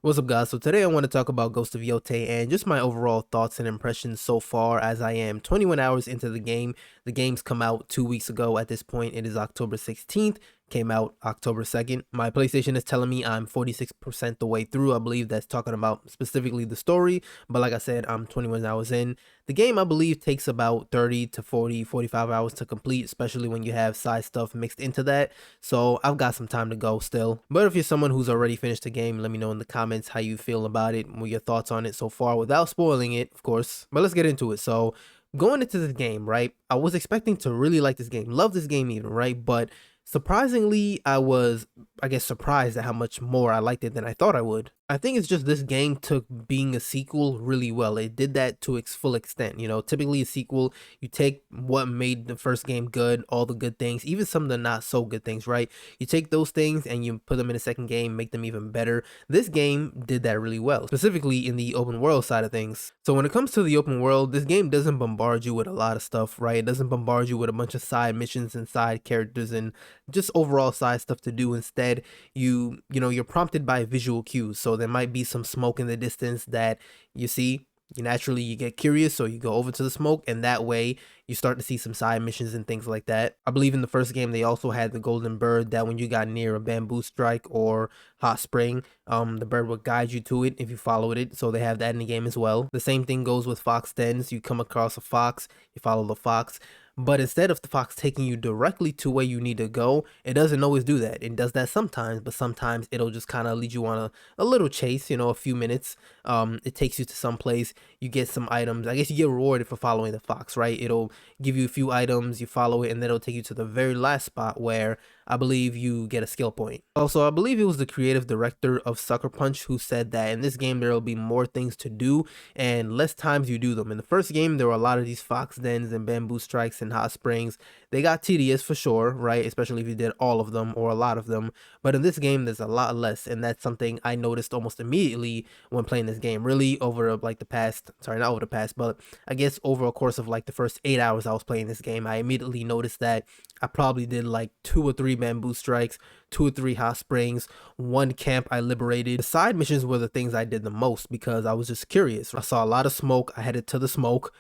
What's up, guys? So today I want to talk about Ghost of Yotei and just my overall thoughts and impressions so far, as I am 21 hours into the game. The game's come out 2 weeks ago. At this point, it is October 16th. Came out October 2nd. My PlayStation is telling me I'm 46% the way through. I believe that's talking about specifically the story. But like I said, I'm 21 hours in. The game, I believe, takes about 30 to 40, 45 hours to complete, especially when you have side stuff mixed into that. So I've got some time to go still. But if you're someone who's already finished the game, let me know in the comments how you feel about it, what your thoughts on it so far, without spoiling it, of course. But let's get into it. So going into this game, right, I was expecting to really like this game, love this game even, right? But surprisingly, I was, I guess, surprised at how much more I liked it than I thought I would. I think it's just this game took being a sequel really well. It did that to its full extent. You know, typically a sequel, you take what made the first game good, all the good things, even some of the not so good things, right? You take those things and you put them in a second game, make them even better. This game did that really well, specifically in the open world side of things. So when it comes to the open world, this game doesn't bombard you with a lot of stuff, right? It doesn't bombard you with a bunch of side missions and side characters and just overall side stuff to do. Instead, you're prompted by visual cues. So there might be some smoke in the distance that you see. You get curious, so you go over to the smoke, and that way you start to see some side missions and things like that. I believe in the first game they also had the golden bird that when you got near a bamboo strike or hot spring, the bird would guide you to it if you followed it. So they have that in the game as well. The same thing goes with fox dens. You come across a fox, you follow the fox. But instead of the fox taking you directly to where you need to go, it doesn't always do that. It does that sometimes, but sometimes it'll just kind of lead you on a little chase, a few minutes. It takes you to some place, you get some items. I guess you get rewarded for following the fox, right? It'll give you a few items, you follow it, and then it'll take you to the very last spot where I believe you get a skill point. Also, I believe it was the creative director of Sucker Punch who said that in this game there will be more things to do and less times you do them. In the first game, there were a lot of these fox dens and bamboo strikes and hot springs. They got tedious for sure, right? Especially if you did all of them or a lot of them. But in this game, there's a lot less, and that's something I noticed almost immediately when playing this game. Really, over like the past, sorry, not over the past, but I guess over a course of like the first 8 hours I was playing this game, I immediately noticed that I probably did like 2 or 3 bamboo strikes, 2 or 3 hot springs, one camp I liberated. The side missions were the things I did the most because I was just curious. I saw a lot of smoke. I headed to the smoke,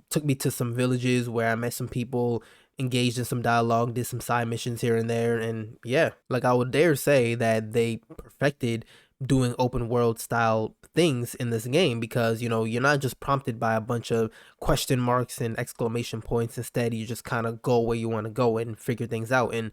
took me to some villages where I met some people, engaged in some dialogue, did some side missions here and there. And yeah, like I would dare say that they perfected doing open world style things in this game because you're not just prompted by a bunch of question marks and exclamation points. Instead, you just kind of go where you want to go and figure things out and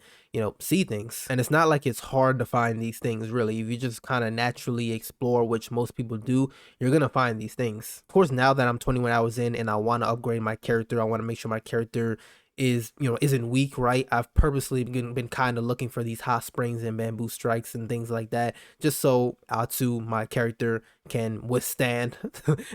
see things. And it's not like it's hard to find these things, really. If you just kind of naturally explore, which most people do, you're gonna find these things. Of course, now that I'm 21 hours in and I want to upgrade my character, I want to make sure my character isn't weak, right? I've purposely been kind of looking for these hot springs and bamboo strikes and things like that, just so Atsu, my character, can withstand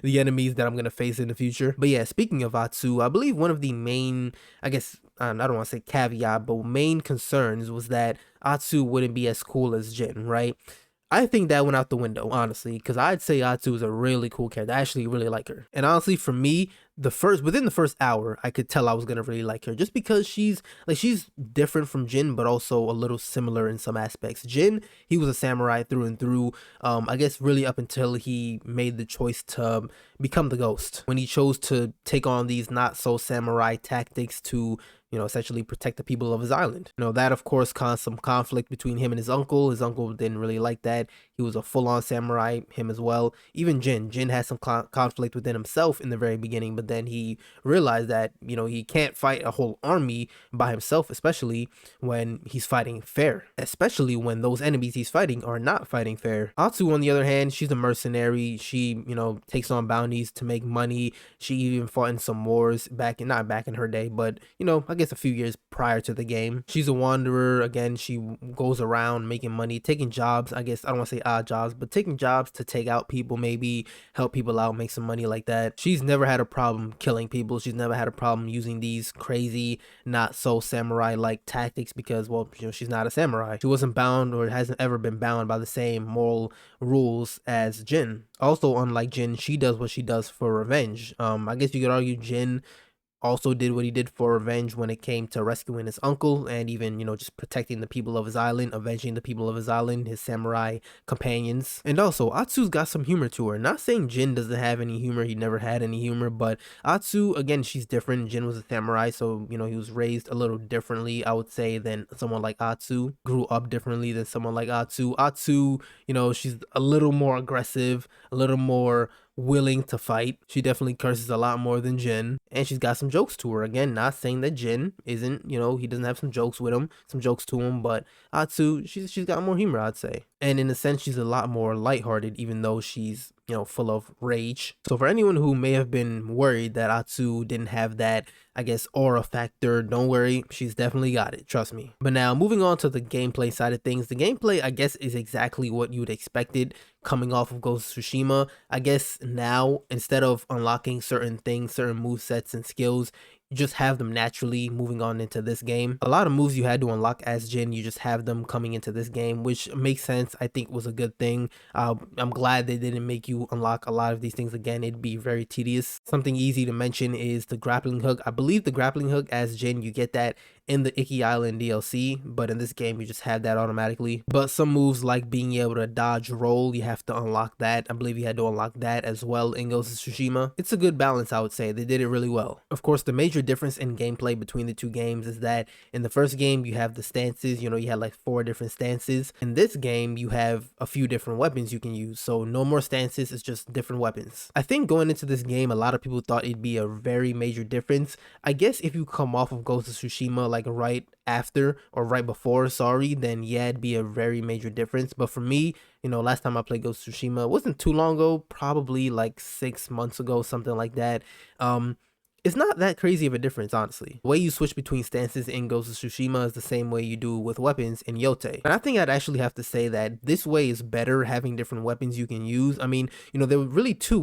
the enemies that I'm gonna face in the future. But yeah, speaking of Atsu, I believe one of the main, I guess, I don't want to say caveat, but main concerns was that Atsu wouldn't be as cool as Jin, right? I think that went out the window, honestly, because I'd say Atsu is a really cool character. I actually really like her. And honestly, for me, within the first hour, I could tell I was gonna really like her just because she's different from Jin, but also a little similar in some aspects. Jin, he was a samurai through and through. I guess really up until he made the choice to become the ghost. When he chose to take on these not so samurai tactics to essentially protect the people of his island. That of course caused some conflict between him and his uncle. His uncle didn't really like that. He was a full-on samurai, him as well. Even Jin had some conflict within himself in the very beginning, but then he realized that, he can't fight a whole army by himself, especially when he's fighting fair, especially when those enemies he's fighting are not fighting fair. Atsu, on the other hand, she's a mercenary. She, takes on bounties to make money. She even fought in some wars not back in her day, but, I guess a few years prior to the game. She's a wanderer. Again, she goes around making money, taking jobs. I guess I don't want to say odd jobs, but taking jobs to take out people, maybe help people out, make some money like that. She's never had a problem killing people. She's never had a problem using these crazy, not so samurai like tactics because, well, she's not a samurai. She wasn't bound or hasn't ever been bound by the same moral rules as Jin. Also, unlike Jin, she does what she does for revenge. I guess you could argue Jin also did what he did for revenge when it came to rescuing his uncle and even, just protecting the people of his island, avenging the people of his island, his samurai companions. And also, Atsu's got some humor to her. Not saying Jin doesn't have any humor, he never had any humor, but Atsu, again, she's different. Jin was a samurai, so, he was raised a little differently, I would say, than someone like Atsu. Grew up differently than someone like Atsu. Atsu, she's a little more aggressive, a little more willing to fight. She definitely curses a lot more than Jin, and she's got some jokes to her. Again, not saying that Jin isn't, he doesn't have some jokes with him, some jokes to him, but Atsu, she's got more humor, I'd say. And in a sense, she's a lot more lighthearted, even though she's, full of rage. So for anyone who may have been worried that Atsu didn't have that, I guess, aura factor, don't worry, she's definitely got it, trust me. But now, moving on to the gameplay side of things, the gameplay, I guess, is exactly what you'd expected coming off of Ghost of Tsushima. I guess now, instead of unlocking certain things, certain movesets and skills, you just have them naturally moving on into this game. A lot of moves you had to unlock as Jin, you just have them coming into this game, which makes sense. I think was a good thing. I'm glad they didn't make you unlock a lot of these things again. It'd be very tedious. Something easy to mention is the grappling hook. I believe the grappling hook as Jin, you get that in the Iki Island DLC, but in this game you just have that automatically. But some moves like being able to dodge roll, you have to unlock that. I believe you had to unlock that as well in Ghost of Tsushima. It's a good balance, I would say. They did it really well. Of course, the major difference in gameplay between the two games is that in the first game you have the stances, you had like 4 different stances. In this game you have a few different weapons you can use, so no more stances, it's just different weapons. I think going into this game, a lot of people thought it'd be a very major difference. I guess if you come off of Ghost of Tsushima like right after or right before, sorry, then yeah, it'd be a very major difference. But for me, last time I played Ghost of Tsushima, it wasn't too long ago, probably like 6 months ago, something like that. It's not that crazy of a difference, honestly. The way you switch between stances in Ghost of Tsushima is the same way you do with weapons in Yotei. And I think I'd actually have to say that this way is better, having different weapons you can use. I mean, there were really two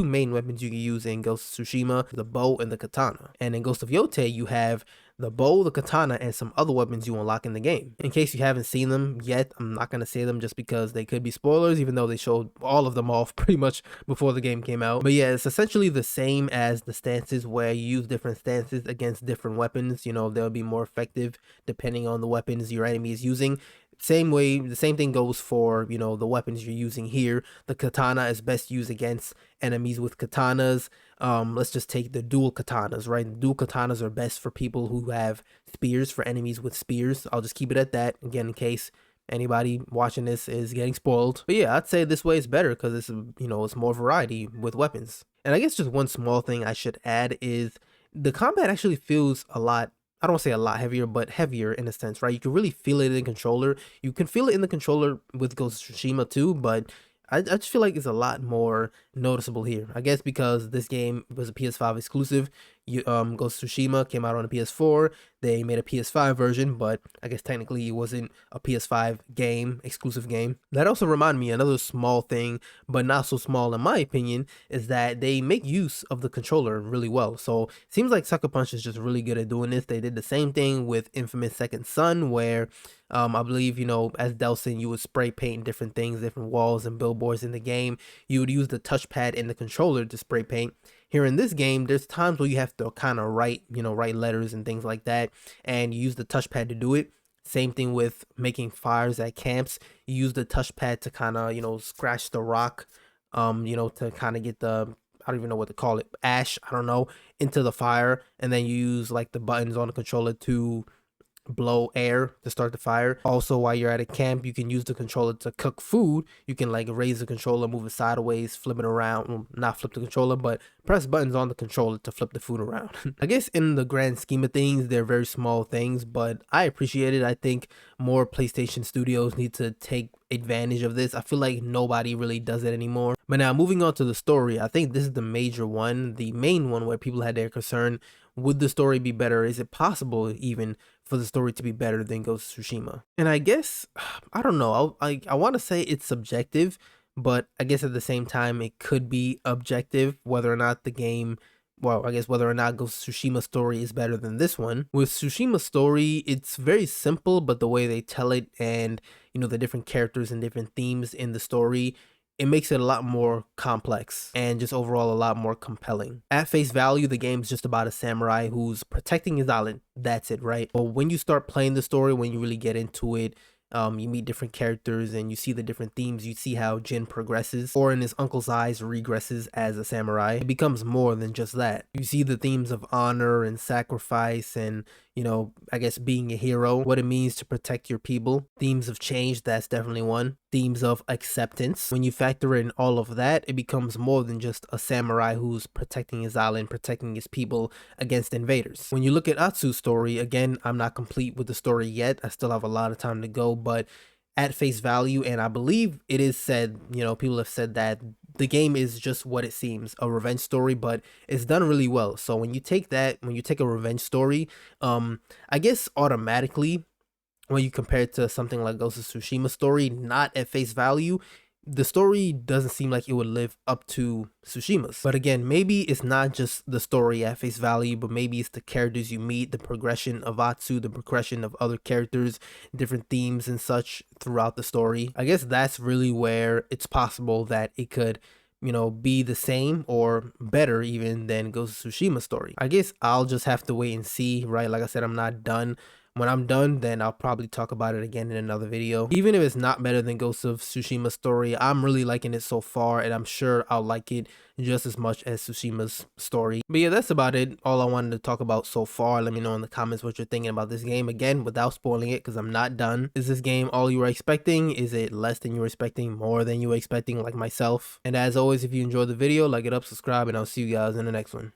main weapons you can use in Ghost of Tsushima, the bow and the katana. And in Ghost of Yotei, you have the bow, the katana, and some other weapons you unlock in the game. In case you haven't seen them yet, I'm not going to say them just because they could be spoilers, even though they showed all of them off pretty much before the game came out. But yeah, it's essentially the same as the stances where you use different stances against different weapons. They'll be more effective depending on the weapons your enemy is using. Same way, the same thing goes for, the weapons you're using here. The katana is best used against enemies with katanas. Let's just take the dual katanas, right? The dual katanas are best for people who have spears, for enemies with spears. I'll just keep it at that, again, in case anybody watching this is getting spoiled. But yeah, I'd say this way is better because it's, it's more variety with weapons. And I guess just one small thing I should add is the combat actually feels a lot, I don't want to say a lot heavier, but heavier in a sense, right? You can really feel it in the controller. You can feel it in the controller with Ghost of Tsushima too, but I just feel like it's a lot more noticeable here. I guess because this game was a PS5 exclusive. Ghost of Tsushima came out on a PS4. They made a PS5 version, but I guess technically it wasn't a PS5 game, exclusive game. That also reminded me, another small thing, but not so small in my opinion, is that they make use of the controller really well. So it seems like Sucker Punch is just really good at doing this. They did the same thing with Infamous Second Son, where I believe, as Delson, you would spray paint different things, different walls and billboards in the game. You would use the touchpad in the controller to spray paint. Here in this game, there's times where you have to kind of write letters and things like that, and you use the touchpad to do it. Same thing with making fires at camps. You use the touchpad to kind of, scratch the rock, to kind of get the, I don't even know what to call it, ash, I don't know, into the fire. And then you use like the buttons on the controller to blow air to start the fire. Also, while you're at a camp, you can use the controller to cook food. You can like raise the controller, move it sideways, flip it around, well, not flip the controller, but press buttons on the controller to flip the food around. I guess in the grand scheme of things, they're very small things, but I appreciate it. I think more PlayStation studios need to take advantage of this. I feel like nobody really does it anymore. But now moving on to the story, I think this is the major one, the main one where people had their concern. Would the story be better? Is it possible even for the story to be better than Ghost of Tsushima? And I guess, I don't know, I want to say it's subjective, but I guess at the same time it could be objective, whether or not the game, well, I guess whether or not Ghost of Tsushima's story is better than this one. With Tsushima's story, it's very simple, but the way they tell it and, the different characters and different themes in the story, it makes it a lot more complex and just overall a lot more compelling. At face value, the game's just about a samurai who's protecting his island. That's it, right? But when you start playing the story, when you really get into it, you meet different characters and you see the different themes. You see how Jin progresses, or in his uncle's eyes, regresses as a samurai. It becomes more than just that. You see the themes of honor and sacrifice and, you know, I guess being a hero, what it means to protect your people. Themes of change, that's definitely one. Themes of acceptance. When you factor in all of that, it becomes more than just a samurai who's protecting his island, protecting his people against invaders. When you look at Atsu's story, again, I'm not complete with the story yet. I still have a lot of time to go, but at face value, and I believe it is said, you know, people have said that the game is just what it seems, a revenge story, but it's done really well. So when you take that, when you take a revenge story, I guess automatically when you compare it to something like Ghost of Tsushima story, not at face value, the story doesn't seem like it would live up to Tsushima's. But again, maybe it's not just the story at face value, but maybe it's the characters you meet, the progression of Atsu, the progression of other characters, different themes and such throughout the story. I guess that's really where it's possible that it could, you know, be the same or better even than Ghost of Tsushima story. I guess I'll just have to wait and see, right? Like I said, I'm not done. When I'm done, then I'll probably talk about it again in another video. Even if it's not better than Ghost of Tsushima story, I'm really liking it so far, and I'm sure I'll like it just as much as Tsushima's story. But yeah, that's about it. All I wanted to talk about so far. Let me know in the comments what you're thinking about this game. Again, without spoiling it, because I'm not done. Is this game all you were expecting? Is it less than you were expecting? More than you were expecting, like myself? And as always, if you enjoyed the video, like it up, subscribe, and I'll see you guys in the next one.